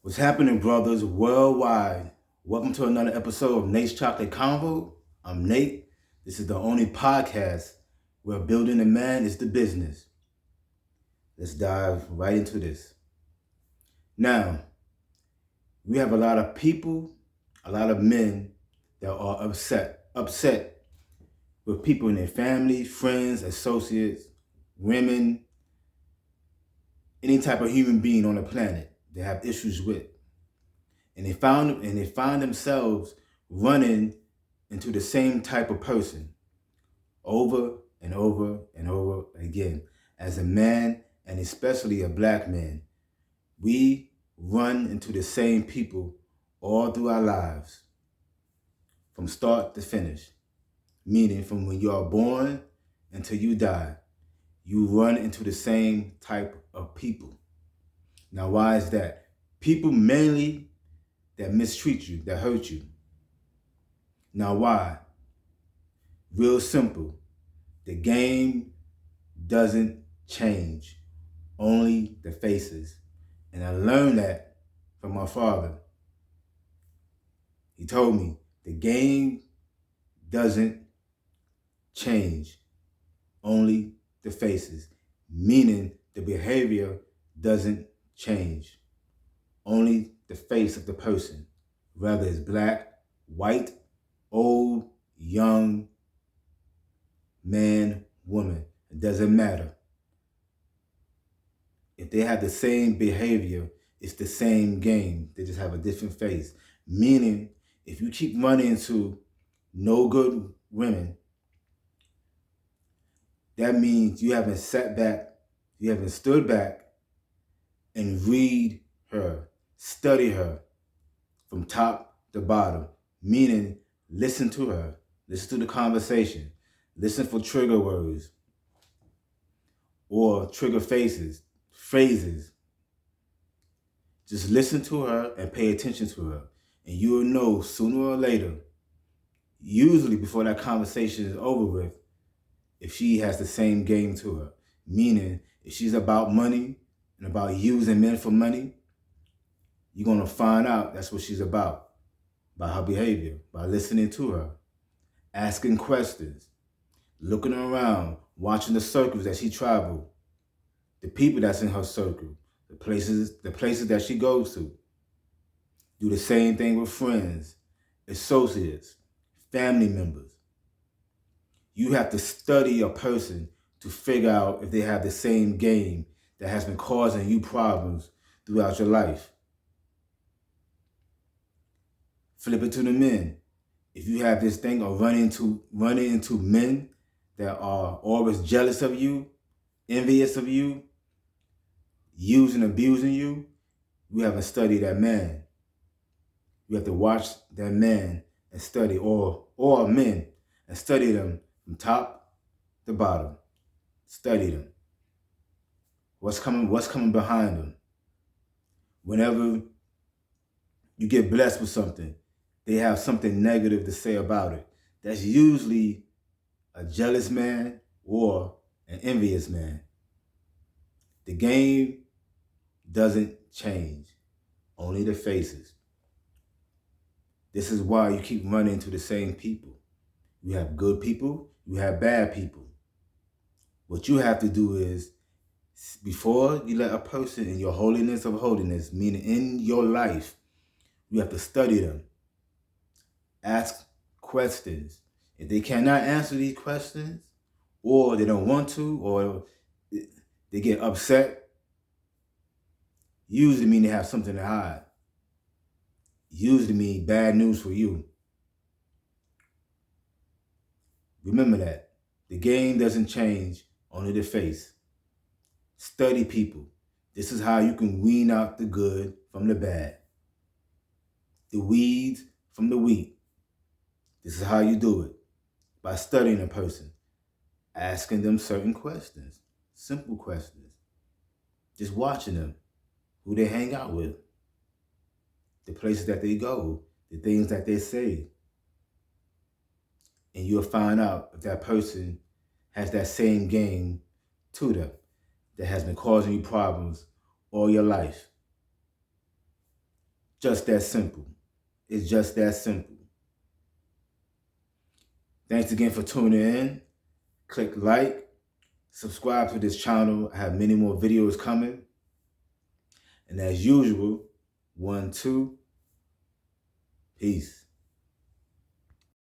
What's happening, brothers, worldwide? Welcome to another episode of Nate's Chocolate Convo. I'm Nate. This is the only podcast where building a man is the business. Let's dive right into this. Now, we have a lot of people, a lot of men that are upset with people in their family, friends, associates, women, any type of human being on the planet they have issues with. And they find themselves running into the same type of person over and over and over again. As a man, and especially a black man, we run into the same people all through our lives, from start to finish. Meaning, from when you are born until you die, you run into the same type of people. Now, why is that? People mainly that mistreat you, that hurt you. Now, why? Real simple. The game doesn't change, only the faces. And I learned that from my father. He told me the game doesn't change, only the faces. Meaning the behavior doesn't change, only the face of the person. Whether it's black, white, old, young, man, woman, it doesn't matter. If they have the same behavior, it's the same game. They just have a different face. Meaning, if you keep running into no good women, that means you haven't sat back, you haven't stood back and read her, study her from top to bottom. Meaning, listen to her, listen to the conversation, listen for trigger words or trigger phrases. Just listen to her and pay attention to her. And you will know sooner or later, usually before that conversation is over with, if she has the same game to her. Meaning, if she's about money and about using men for money, you're going to find out that's what she's about by her behavior, by listening to her, asking questions, looking around, watching the circles that she travels, the people that's in her circle, the places that she goes to. Do the same thing with friends, associates, family members. You have to study a person to figure out if they have the same game that has been causing you problems throughout your life. Flip it to the men. If you have this thing of running into men that are always jealous of you, envious of you, using, abusing you, you haven't studied that man. You have to watch that man and study, or men, and study them from top to bottom. Study them. What's coming behind them? Whenever you get blessed with something, they have something negative to say about it. That's usually a jealous man or an envious man. The game doesn't change, only the faces. This is why you keep running into the same people. You have good people, you have bad people. What you have to do is, before you let a person in your holiness of holiness, meaning in your life, you have to study them. Ask questions. If they cannot answer these questions, or they don't want to, or they get upset, usually mean they have something to hide. Usually mean bad news for you. Remember that. The game doesn't change, only the face. Study people. This is how you can wean out the good from the bad, the weeds from the wheat. This is how you do it, by studying a person, asking them certain questions, simple questions, just watching them, who they hang out with, the places that they go, the things that they say. And you'll find out if that person has that same game to them that has been causing you problems all your life. Just that simple. It's just that simple. Thanks again for tuning in. Click like, subscribe to this channel. I have many more videos coming. And as usual, 1, 2, peace.